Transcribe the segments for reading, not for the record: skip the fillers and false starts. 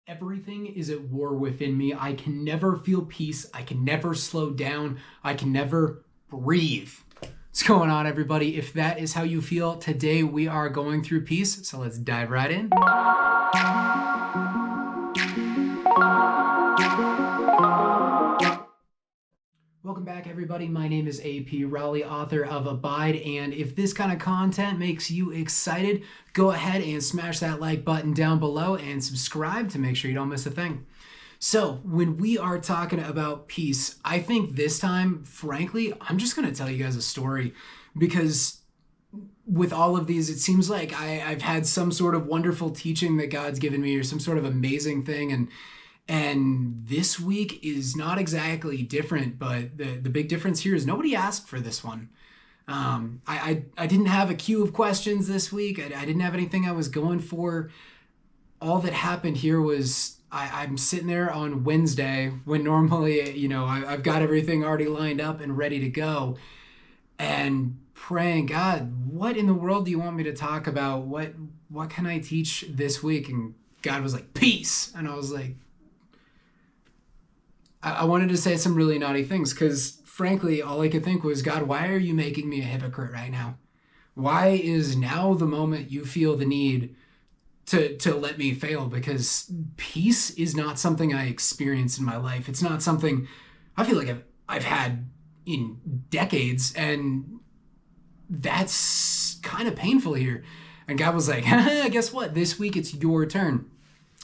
Everything is at war within me. I can never feel peace. I can never slow down. I can never breathe. What's going on, everybody? If that is how you feel, today we are going through peace. So let's dive right in. Welcome back, everybody. My name is AP Rowley, author of Abide, and if this kind of content makes you excited, go ahead and smash that like button down below and subscribe to make sure you don't miss a thing. So when we are talking about peace, I think this time, frankly, I'm just going to tell you guys a story, because with all of these, it seems like I've had some sort of wonderful teaching that God's given me, or some sort of amazing thing, and this week is not exactly different, but the big difference here is nobody asked for this one. I didn't have a queue of questions this week. I didn't have anything I was going for. All that happened here was I'm sitting there on Wednesday when normally, I've got everything already lined up and ready to go, and praying, God, what in the world do you want me to talk about? What can I teach this week? And God was like, peace. And I was like, I wanted to say some really naughty things, because frankly, all I could think was, God, why are you making me a hypocrite right now? Why is now the moment you feel the need to let me fail? Because peace is not something I experience in my life. It's not something I feel like I've had in decades, and that's kind of painful here. And God was like, guess what? This week it's your turn.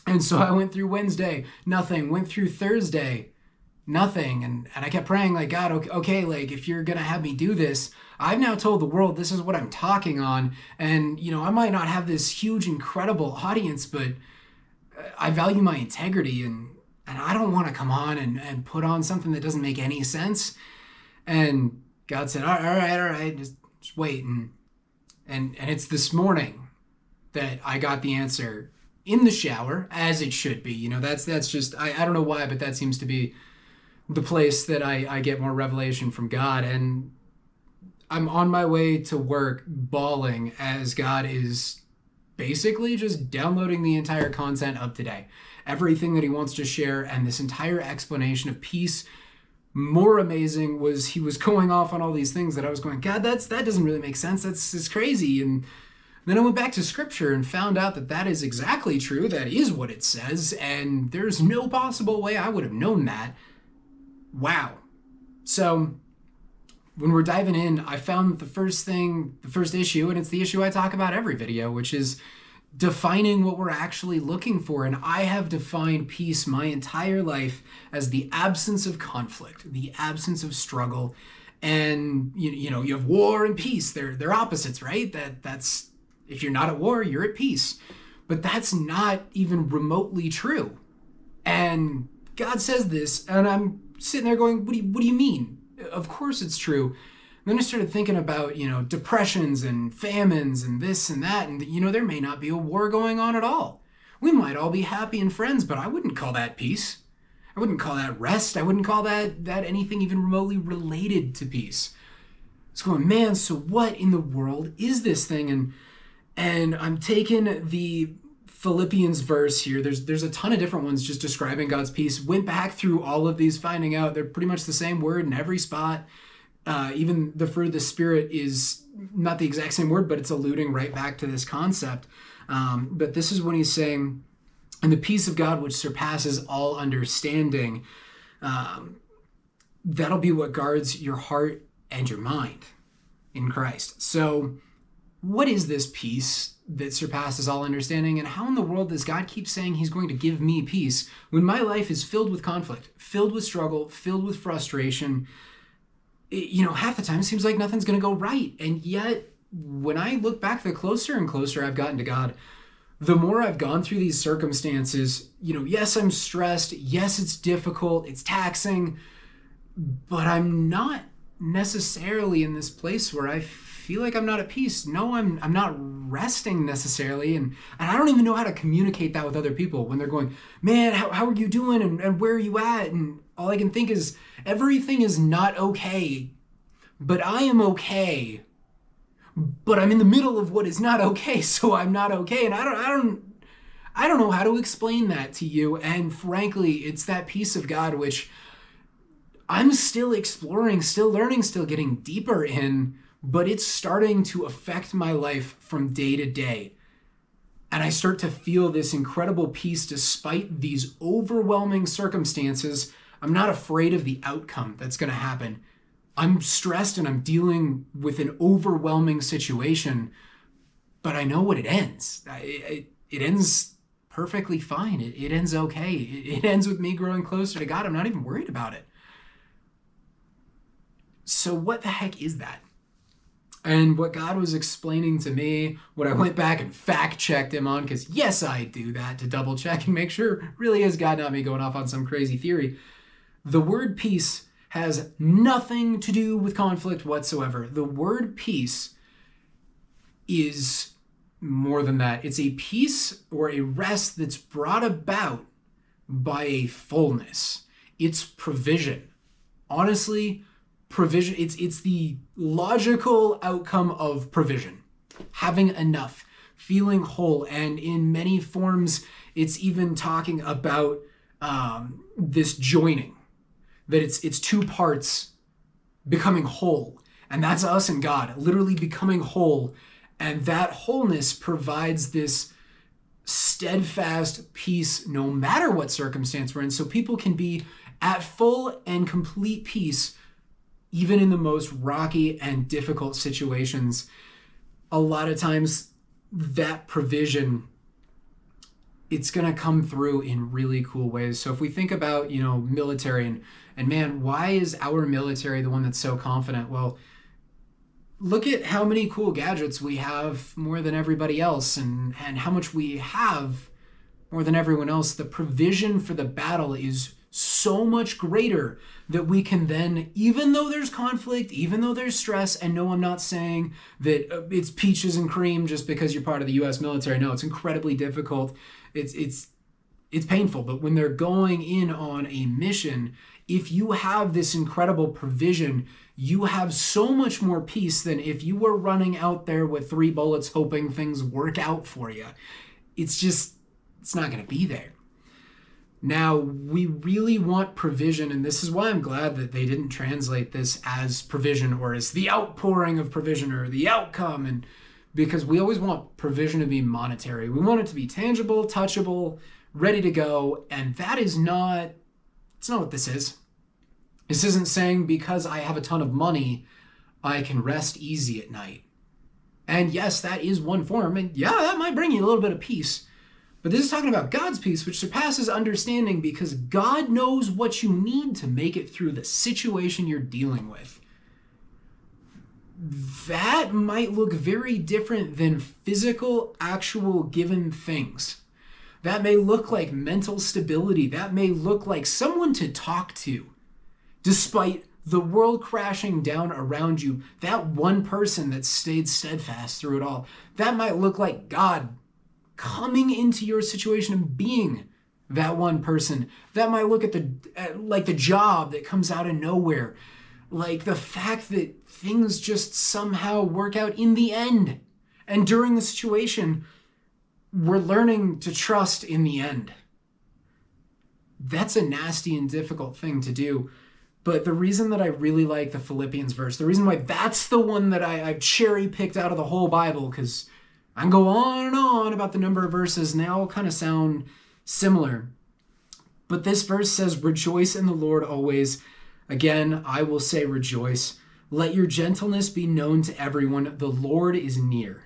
And so I went through Wednesday, nothing. Went through Thursday, nothing. And I kept praying, like, God, okay, like, if you're going to have me do this, I've now told the world this is what I'm talking on. And, I might not have this huge, incredible audience, but I value my integrity, and I don't want to come on and put on something that doesn't make any sense. And God said, all right, just wait. And it's this morning that I got the answer in the shower, as it should be. That's just, I don't know why, but that seems to be the place that I get more revelation from God. And I'm on my way to work bawling as God is basically just downloading the entire content of today. Everything that he wants to share, and this entire explanation of peace. More amazing was he was going off on all these things that I was going, God, that doesn't really make sense. That's crazy. And then I went back to scripture and found out that is exactly true. That is what it says. And there's no possible way I would have known that. Wow. So when we're diving in, I found the first issue, and it's the issue I talk about every video, which is defining what we're actually looking for. And I have defined peace my entire life as the absence of conflict, the absence of struggle. And you have war and peace. They're opposites, right? That's if you're not at war, you're at peace. But that's not even remotely true. And God says this, and I'm sitting there going, what do you mean? Of course it's true. And then I started thinking about, depressions and famines and this and that. And, there may not be a war going on at all. We might all be happy and friends, but I wouldn't call that peace. I wouldn't call that rest. I wouldn't call that anything even remotely related to peace. It's going, man, so what in the world is this thing? And I'm taking the Philippians verse here. There's a ton of different ones just describing God's peace. Went back through all of these, finding out they're pretty much the same word in every spot. Even the fruit of the Spirit is not the exact same word, but it's alluding right back to this concept. But this is when he's saying, and the peace of God, which surpasses all understanding, that'll be what guards your heart and your mind in Christ. So what is this peace that surpasses all understanding, and how in the world does God keep saying he's going to give me peace when my life is filled with conflict, filled with struggle, filled with frustration? Half the time it seems like nothing's going to go right. And yet, when I look back, the closer and closer I've gotten to God, the more I've gone through these circumstances. Yes, I'm stressed. Yes, it's difficult. It's taxing. But I'm not necessarily in this place where I feel like I'm not at peace. No, I'm not resting necessarily. And I don't even know how to communicate that with other people when they're going, man, how are you doing? And where are you at? And all I can think is, everything is not okay, but I am okay. But I'm in the middle of what is not okay, so I'm not okay. And I don't I don't know how to explain that to you. And frankly, it's that peace of God which I'm still exploring, still learning, still getting deeper in, but it's starting to affect my life from day to day. And I start to feel this incredible peace despite these overwhelming circumstances. I'm not afraid of the outcome that's going to happen. I'm stressed and I'm dealing with an overwhelming situation, but I know what it ends. It ends perfectly fine. It ends okay. It ends with me growing closer to God. I'm not even worried about it. So what the heck is that? And what God was explaining to me, what I went back and fact checked him on, because yes, I do that to double check and make sure really is God, not me going off on some crazy theory. The word peace has nothing to do with conflict whatsoever. The word peace is more than that. It's a peace or a rest that's brought about by a fullness. It's provision. Honestly, provision, it's the logical outcome of provision. Having enough, feeling whole, and in many forms, it's even talking about this joining, that it's two parts becoming whole, and that's us and God, literally becoming whole, and that wholeness provides this steadfast peace no matter what circumstance we're in, so people can be at full and complete peace even in the most rocky and difficult situations. A lot of times that provision, it's going to come through in really cool ways. So if we think about, military and man, why is our military the one that's so confident? Well, look at how many cool gadgets we have more than everybody else and how much we have more than everyone else. The provision for the battle is so much greater that we can then, even though there's conflict, even though there's stress, and no, I'm not saying that it's peaches and cream just because you're part of the U.S. military. No, it's incredibly difficult. It's painful. But when they're going in on a mission, if you have this incredible provision, you have so much more peace than if you were running out there with 3 bullets hoping things work out for you. It's not going to be there. Now, we really want provision, and this is why I'm glad that they didn't translate this as provision or as the outpouring of provision or the outcome, and because we always want provision to be monetary. We want it to be tangible, touchable, ready to go, and that is not, it's not what this is. This isn't saying because I have a ton of money, I can rest easy at night. And yes, that is one form, and yeah, that might bring you a little bit of peace. But this is talking about God's peace, which surpasses understanding because God knows what you need to make it through the situation you're dealing with. That might look very different than physical, actual given things. That may look like mental stability. That may look like someone to talk to. Despite the world crashing down around you, that one person that stayed steadfast through it all, that might look like God coming into your situation and being that one person. That might look at the job that comes out of nowhere, like the fact that things just somehow work out in the end. And during the situation, we're learning to trust in the end. That's a nasty and difficult thing to do. But the reason that I really like the Philippians verse, the reason why that's the one that I've cherry picked out of the whole Bible, because I can go on and on about the number of verses, and they all kind of sound similar. But this verse says, "Rejoice in the Lord always. Again, I will say rejoice. Let your gentleness be known to everyone. The Lord is near.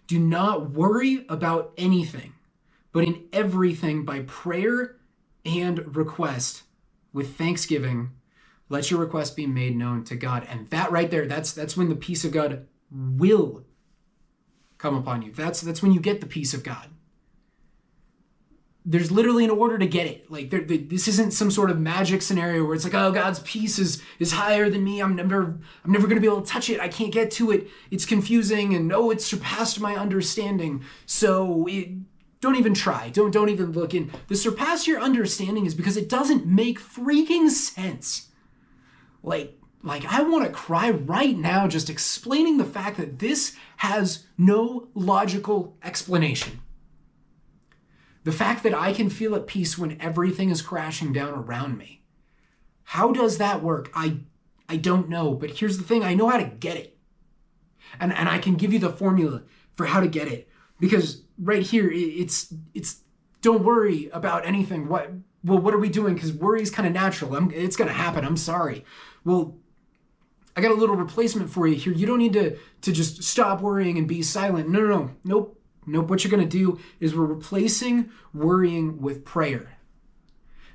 Do not worry about anything, but in everything by prayer and request, with thanksgiving, let your request be made known to God." And that right there, that's when the peace of God will come upon you. That's when you get the peace of God. There's literally an order to get it. Like this isn't some sort of magic scenario where it's like, oh, God's peace is higher than me. I'm never going to be able to touch it. I can't get to it. It's confusing, and oh, it's surpassed my understanding. So don't even try. Don't even look in. The surpass your understanding is because it doesn't make freaking sense. Like I want to cry right now just explaining the fact that this has no logical explanation. The fact that I can feel at peace when everything is crashing down around me. How does that work? I don't know, but here's the thing, I know how to get it. And I can give you the formula for how to get it. Because right here, it's don't worry about anything. What are we doing? Because worry is kind of natural. It's going to happen. I'm sorry. Well, I got a little replacement for you here. You don't need to just stop worrying and be silent. No. Nope. What you're going to do is we're replacing worrying with prayer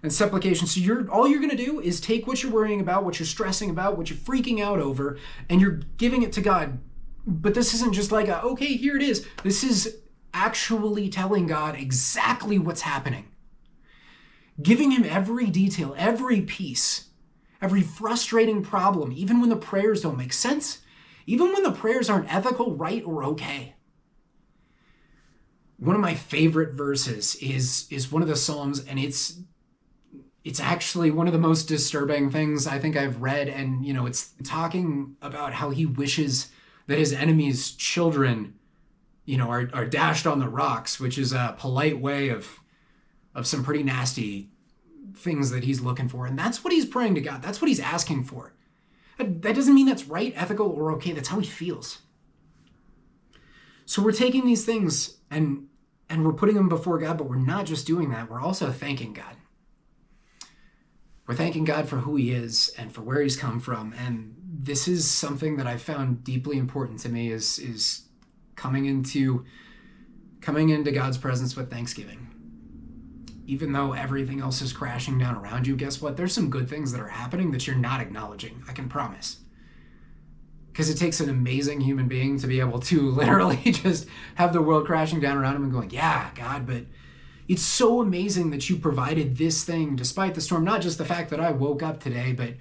and supplication. So all you're going to do is take what you're worrying about, what you're stressing about, what you're freaking out over, and you're giving it to God. But this isn't just like, okay, here it is. This is actually telling God exactly what's happening. Giving him every detail, every piece, every frustrating problem, even when the prayers don't make sense, even when the prayers aren't ethical, right, or okay. One of my favorite verses is one of the Psalms, and it's actually one of the most disturbing things I think I've read. And, it's talking about how he wishes that his enemies' children, are dashed on the rocks, which is a polite way of some pretty nasty things that he's looking for. And that's what he's praying to God. That's what he's asking for. That doesn't mean that's right, ethical, or okay. That's how he feels. So we're taking these things and we're putting them before God, but we're not just doing that. We're also thanking God. We're thanking God for who he is and for where he's come from. And this is something that I've found deeply important to me is coming into God's presence with thanksgiving. Even though everything else is crashing down around you, guess what? There's some good things that are happening that you're not acknowledging. I can promise. Because it takes an amazing human being to be able to literally just have the world crashing down around him and going, yeah, God, but it's so amazing that you provided this thing despite the storm. Not just the fact that I woke up today, but,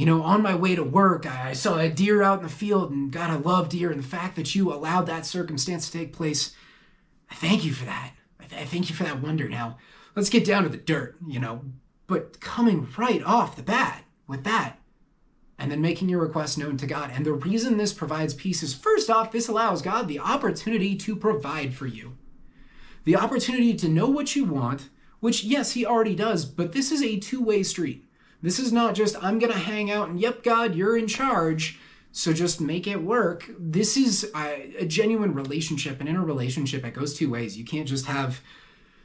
on my way to work, I saw a deer out in the field, and God, I love deer. And the fact that you allowed that circumstance to take place, I thank you for that. I thank you for that wonder. Now, let's get down to the dirt, but coming right off the bat with that, and then making your request known to God. And the reason this provides peace is, first off, this allows God the opportunity to provide for you. The opportunity to know what you want, which, yes, he already does, but this is a two-way street. This is not just, I'm going to hang out and, yep, God, you're in charge, so just make it work. This is a genuine relationship, and in a relationship, it goes two ways. You can't just have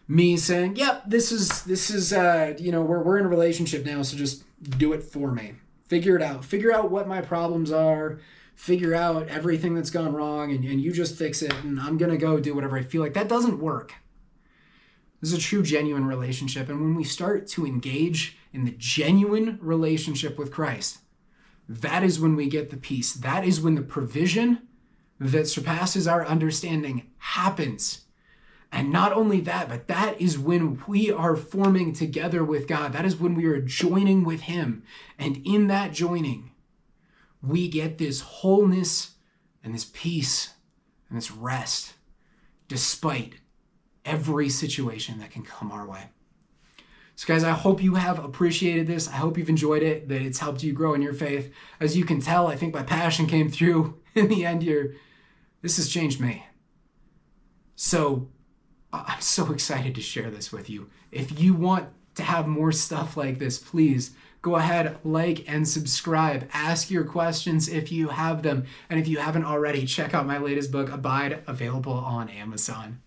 me saying, yep, this is we're in a relationship now, so just do it for me. Figure it out. Figure out what my problems are. Figure out everything that's gone wrong, and you just fix it, and I'm going to go do whatever I feel like. That doesn't work. This is a true, genuine relationship, and when we start to engage in the genuine relationship with Christ, that is when we get the peace. That is when the provision that surpasses our understanding happens. And not only that, but that is when we are forming together with God. That is when we are joining with him. And in that joining, we get this wholeness and this peace and this rest, despite every situation that can come our way. So guys, I hope you have appreciated this. I hope you've enjoyed it, that it's helped you grow in your faith. As you can tell, I think my passion came through in the end here. This has changed me. So I'm so excited to share this with you. If you want to have more stuff like this, please go ahead, like and subscribe. Ask your questions if you have them. And if you haven't already, check out my latest book, Abide, available on Amazon.